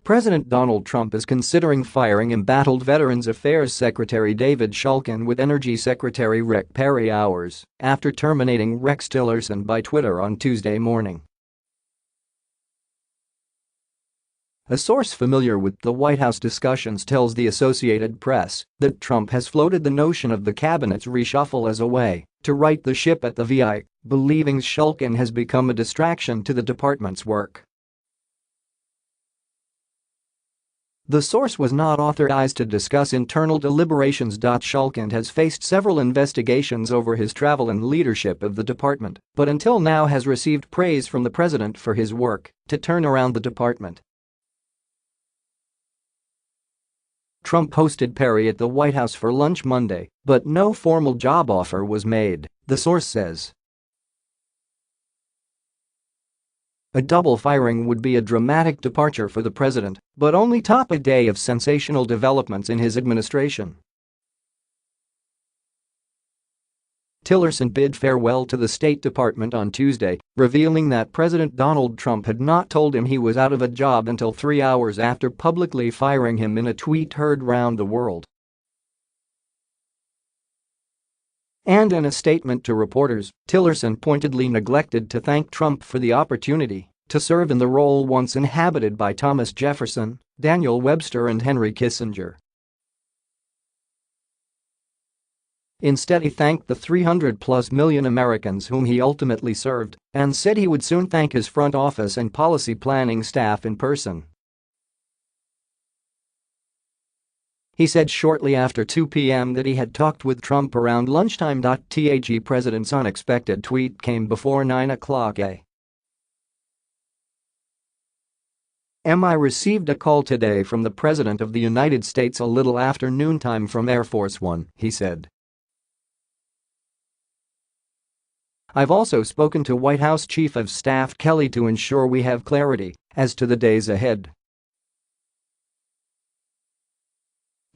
President Donald Trump is considering firing embattled Veterans Affairs Secretary David Shulkin with Energy Secretary Rex Perry hours after terminating Rex Tillerson by Twitter on Tuesday morning. A source familiar with the White House discussions tells the Associated Press that Trump has floated the notion of the cabinet's reshuffle as a way to right the ship at the VI, believing Shulkin has become a distraction to the department's work. The source was not authorized to discuss internal deliberations. Shulkin has faced several investigations over his travel and leadership of the department, but until now has received praise from the president for his work to turn around the department. Trump hosted Perry at the White House for lunch Monday, but no formal job offer was made, the source says. A double firing would be a dramatic departure for the president, but only top a day of sensational developments in his administration. Tillerson bid farewell to the State Department on Tuesday, revealing that President Donald Trump had not told him he was out of a job until 3 hours after publicly firing him in a tweet heard round the world. And in a statement to reporters, Tillerson pointedly neglected to thank Trump for the opportunity to serve in the role once inhabited by Thomas Jefferson, Daniel Webster and Henry Kissinger. Instead, he thanked the 300+ million Americans whom he ultimately served and said he would soon thank his front office and policy planning staff in person. He said shortly after 2 p.m. that he had talked with Trump around lunchtime. The president's unexpected tweet came before 9 o'clock a.m. I received a call today from the President of the United States a little after noontime from Air Force One, he said. I've also spoken to White House Chief of Staff Kelly to ensure we have clarity as to the days ahead.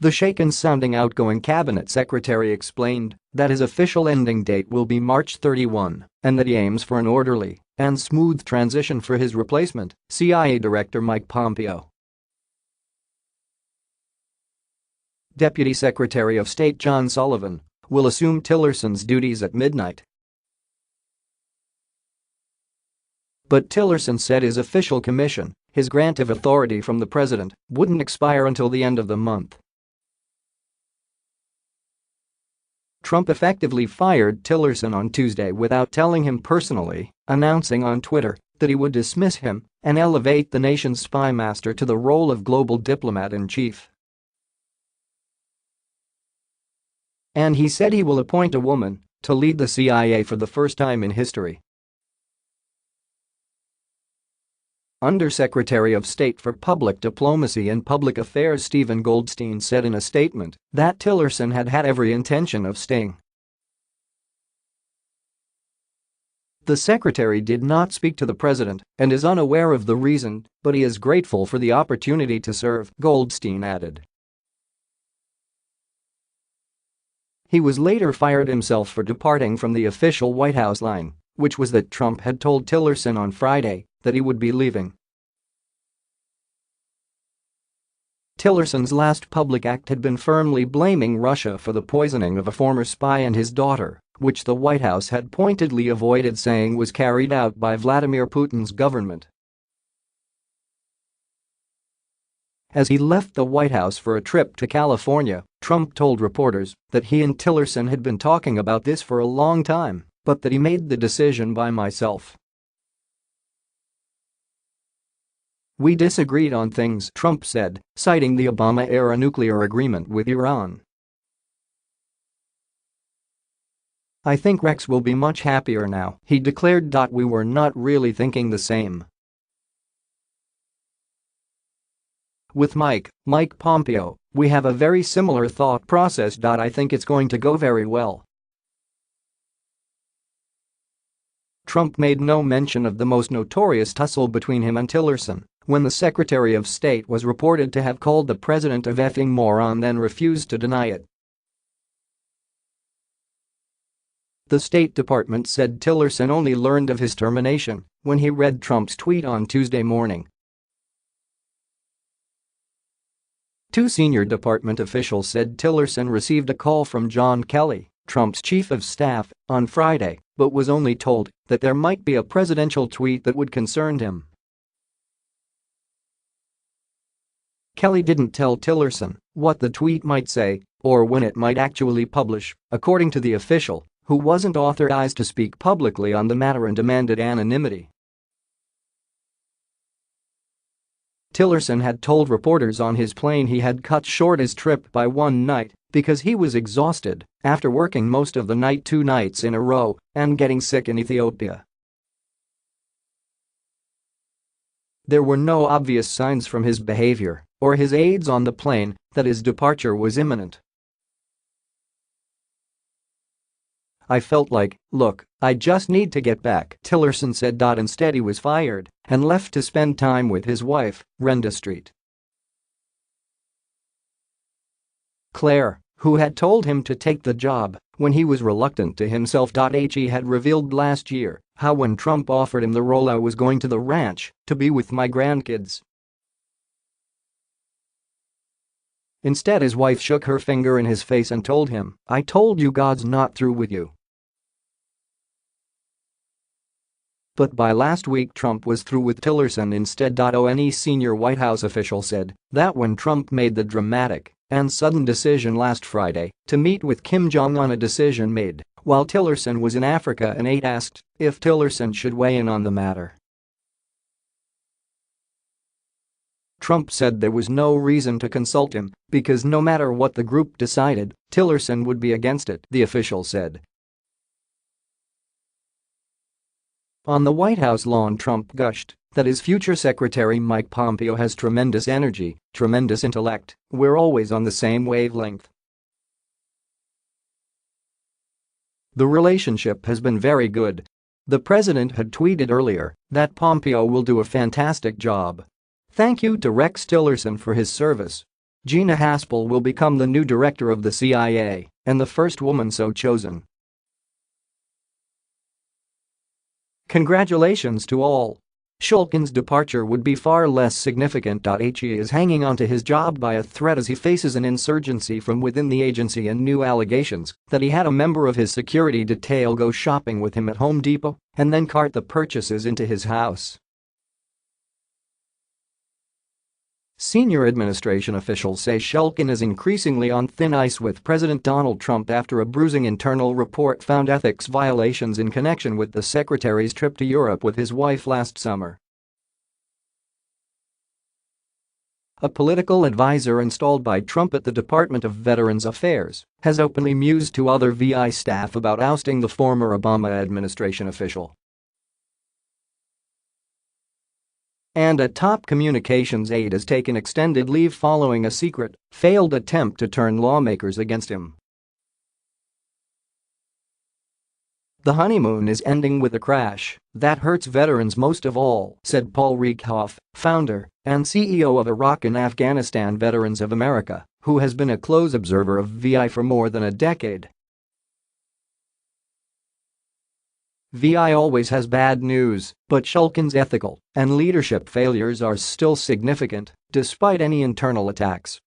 The shaken-sounding outgoing cabinet secretary explained that his official ending date will be March 31 and that he aims for an orderly and smooth transition for his replacement, CIA Director Mike Pompeo. Deputy Secretary of State John Sullivan will assume Tillerson's duties at midnight. But Tillerson said his official commission, his grant of authority from the president, wouldn't expire until the end of the month. Trump effectively fired Tillerson on Tuesday without telling him personally, announcing on Twitter that he would dismiss him and elevate the nation's spy master to the role of global diplomat-in-chief. And he said he will appoint a woman to lead the CIA for the first time in history. Undersecretary of State for Public Diplomacy and Public Affairs Stephen Goldstein said in a statement that Tillerson had every intention of staying. The secretary did not speak to the president and is unaware of the reason, but he is grateful for the opportunity to serve, Goldstein added. He was later fired himself for departing from the official White House line, which was that Trump had told Tillerson on Friday that he would be leaving. Tillerson's last public act had been firmly blaming Russia for the poisoning of a former spy and his daughter, which the White House had pointedly avoided saying was carried out by Vladimir Putin's government. As he left the White House for a trip to California, Trump told reporters that he and Tillerson had been talking about this for a long time, but that he made the decision by myself. We disagreed on things, Trump said, citing the Obama-era nuclear agreement with Iran. I think Rex will be much happier now, he declared. We were not really thinking the same. With Mike Pompeo, we have a very similar thought process. I think it's going to go very well. Trump made no mention of the most notorious tussle between him and Tillerson when the Secretary of State was reported to have called the president a effing moron, then refused to deny it. The State Department said Tillerson only learned of his termination when he read Trump's tweet on Tuesday morning. Two senior department officials said Tillerson received a call from John Kelly, Trump's chief of staff, on Friday, but was only told that there might be a presidential tweet that would concern him. Kelly didn't tell Tillerson what the tweet might say or when it might actually publish, according to the official, who wasn't authorized to speak publicly on the matter and demanded anonymity. Tillerson had told reporters on his plane he had cut short his trip by one night because he was exhausted after working most of the night 2 nights in a row and getting sick in Ethiopia. There were no obvious signs from his behavior or his aides on the plane that his departure was imminent. "I felt like, look, I just need to get back," Tillerson said. Instead he was fired and left to spend time with his wife, Brenda Street. Claire, who had told him to take the job when he was reluctant to himself. He had revealed last year how when Trump offered him the role, "I was going to the ranch to be with my grandkids." Instead, his wife shook her finger in his face and told him, "I told you God's not through with you." But by last week Trump was through with Tillerson instead. One senior White House official said that when Trump made the dramatic and sudden decision last Friday to meet with Kim Jong-un, a decision made while Tillerson was in Africa, and aide asked if Tillerson should weigh in on the matter. Trump said there was no reason to consult him because no matter what the group decided, Tillerson would be against it, the official said. On the White House lawn, Trump gushed that his future secretary Mike Pompeo has tremendous energy, tremendous intellect, "We're always on the same wavelength." The relationship has been very good. The president had tweeted earlier that Pompeo will do a fantastic job. "Thank you to Rex Tillerson for his service. Gina Haspel will become the new director of the CIA and the first woman so chosen. Congratulations to all." Shulkin's departure would be far less significant. He is hanging on to his job by a thread as he faces an insurgency from within the agency and new allegations that he had a member of his security detail go shopping with him at Home Depot and then cart the purchases into his house. Senior administration officials say Shulkin is increasingly on thin ice with President Donald Trump after a bruising internal report found ethics violations in connection with the secretary's trip to Europe with his wife last summer. A political advisor installed by Trump at the Department of Veterans Affairs has openly mused to other VI staff about ousting the former Obama administration official. And a top communications aide has taken extended leave following a secret, failed attempt to turn lawmakers against him. "The honeymoon is ending with a crash that hurts veterans most of all," said Paul Riekhoff, founder and CEO of Iraq and Afghanistan Veterans of America, who has been a close observer of VI for more than a decade. "VI always has bad news, but Shulkin's ethical and leadership failures are still significant, despite any internal attacks."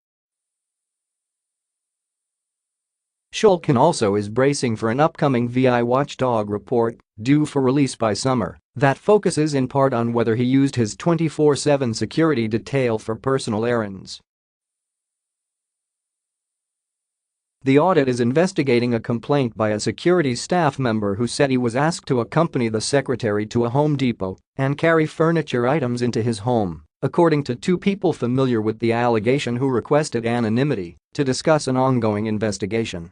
Shulkin also is bracing for an upcoming VI watchdog report, due for release by summer, that focuses in part on whether he used his 24/7 security detail for personal errands. The audit is investigating a complaint by a security staff member who said he was asked to accompany the secretary to a Home Depot and carry furniture items into his home, according to two people familiar with the allegation who requested anonymity to discuss an ongoing investigation.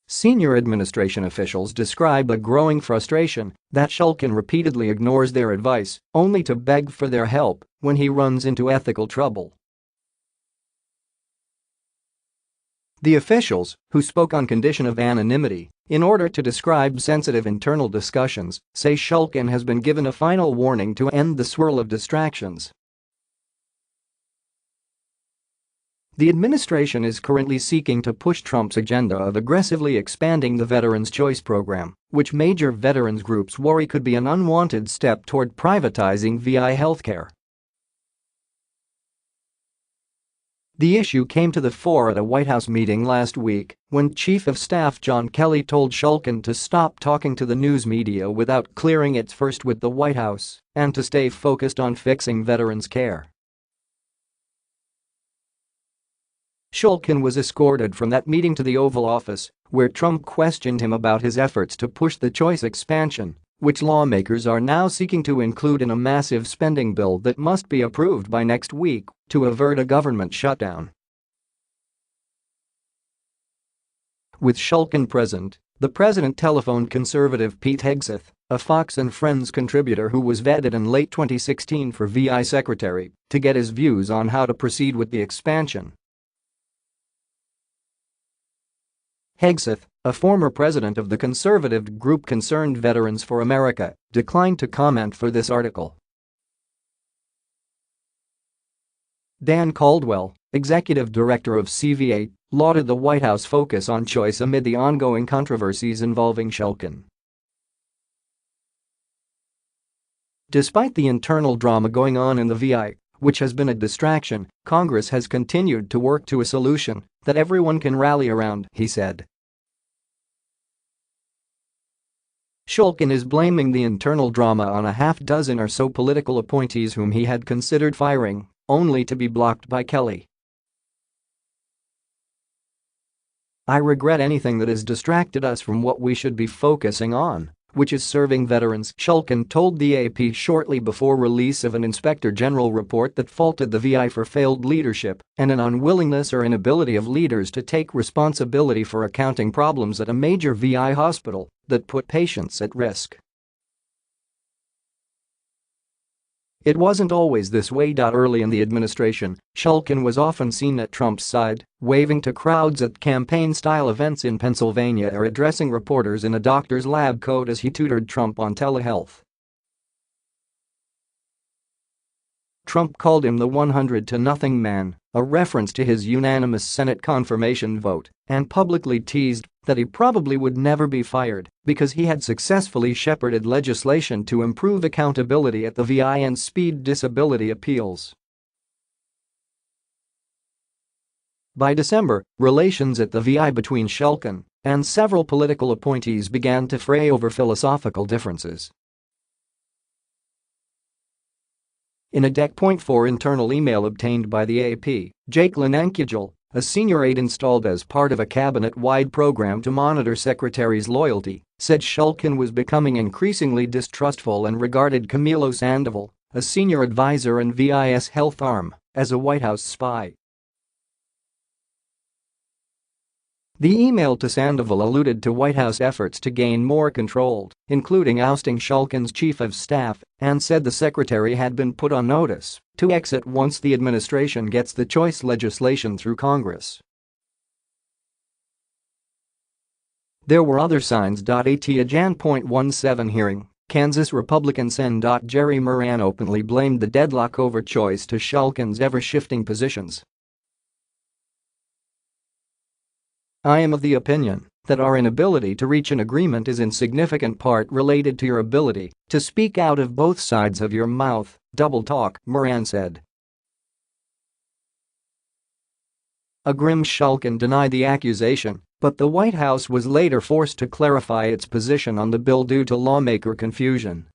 Senior administration officials describe a growing frustration that Shulkin repeatedly ignores their advice, only to beg for their help when he runs into ethical trouble. The officials, who spoke on condition of anonymity in order to describe sensitive internal discussions, say Shulkin has been given a final warning to end the swirl of distractions. The administration is currently seeking to push Trump's agenda of aggressively expanding the Veterans' Choice Program, which major veterans groups worry could be an unwanted step toward privatizing VI healthcare. The issue came to the fore at a White House meeting last week when Chief of Staff John Kelly told Shulkin to stop talking to the news media without clearing it first with the White House and to stay focused on fixing veterans' care. Shulkin was escorted from that meeting to the Oval Office, where Trump questioned him about his efforts to push the choice expansion, which lawmakers are now seeking to include in a massive spending bill that must be approved by next week to avert a government shutdown. With Shulkin present, the president telephoned conservative Pete Hegseth, a Fox and Friends contributor who was vetted in late 2016 for VI secretary, to get his views on how to proceed with the expansion. Hegseth, a former president of the conservative group Concerned Veterans for America, declined to comment for this article. Dan Caldwell, executive director of CVA, lauded the White House focus on choice amid the ongoing controversies involving Shulkin. Despite the internal drama going on in the VI, which has been a distraction, Congress has continued to work to a solution that everyone can rally around, he said. Shulkin is blaming the internal drama on a half-dozen or so political appointees whom he had considered firing, only to be blocked by Kelly. "I regret anything that has distracted us from what we should be focusing on, which is serving veterans," Shulkin told the AP shortly before release of an Inspector General report that faulted the VI for failed leadership and an unwillingness or inability of leaders to take responsibility for accounting problems at a major VI hospital that put patients at risk. "It wasn't always this way." Early in the administration, Shulkin was often seen at Trump's side, waving to crowds at campaign-style events in Pennsylvania or addressing reporters in a doctor's lab coat as he tutored Trump on telehealth. Trump called him the 100-0 man, a reference to his unanimous Senate confirmation vote, and publicly teased that he probably would never be fired because he had successfully shepherded legislation to improve accountability at the VI and speed disability appeals. By December, relations at the VI between Shulkin and several political appointees began to fray over philosophical differences. In a DEC.4 internal email obtained by the AP, Jake Lenenkugel, a senior aide installed as part of a cabinet-wide program to monitor secretaries' loyalty, said Shulkin was becoming increasingly distrustful and regarded Camilo Sandoval, a senior advisor and VI's health arm, as a White House spy. The email to Sandoval alluded to White House efforts to gain more control, including ousting Shulkin's chief of staff, and said the secretary had been put on notice to exit once the administration gets the choice legislation through Congress. There were other signs. At a Jan.17 hearing, Kansas Republican Sen. Jerry Moran openly blamed the deadlock over choice to Shulkin's ever-shifting positions. "I am of the opinion that our inability to reach an agreement is in significant part related to your ability to speak out of both sides of your mouth, double talk," Moran said. A grim Shulkin denied the accusation, but the White House was later forced to clarify its position on the bill due to lawmaker confusion.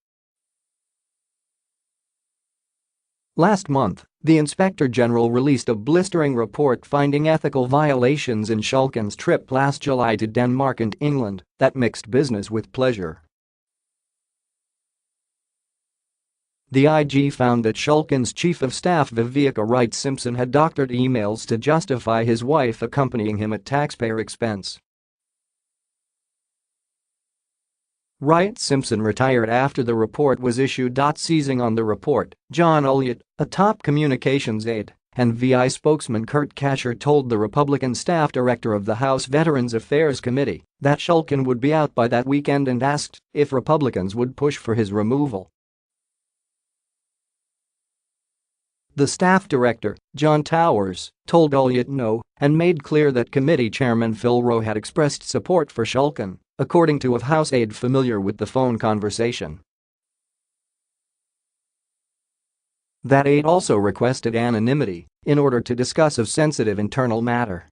Last month, the Inspector General released a blistering report finding ethical violations in Shulkin's trip last July to Denmark and England that mixed business with pleasure. The IG found that Shulkin's chief of staff Vivica Wright Simpson had doctored emails to justify his wife accompanying him at taxpayer expense. Wright Simpson retired after the report was issued. Seizing on the report, John Elliott, a top communications aide, and VI spokesman Kurt Kasher told the Republican staff director of the House Veterans Affairs Committee that Shulkin would be out by that weekend and asked if Republicans would push for his removal. The staff director, John Towers, told Elliott no and made clear that committee chairman Phil Rowe had expressed support for Shulkin, according to a House aide familiar with the phone conversation. That aide also requested anonymity in order to discuss a sensitive internal matter.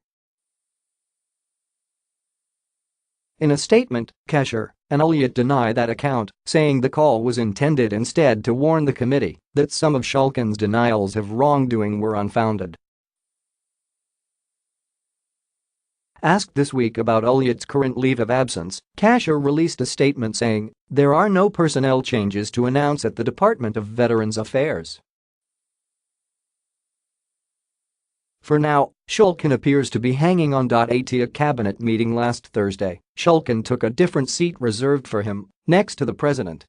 In a statement, Kesher and Elliott deny that account, saying the call was intended instead to warn the committee that some of Shulkin's denials of wrongdoing were unfounded. Asked this week about Elliott's current leave of absence, Kesher released a statement saying, "There are no personnel changes to announce at the Department of Veterans Affairs." For now, Shulkin appears to be hanging on. At a cabinet meeting last Thursday, Shulkin took a different seat reserved for him, next to the president,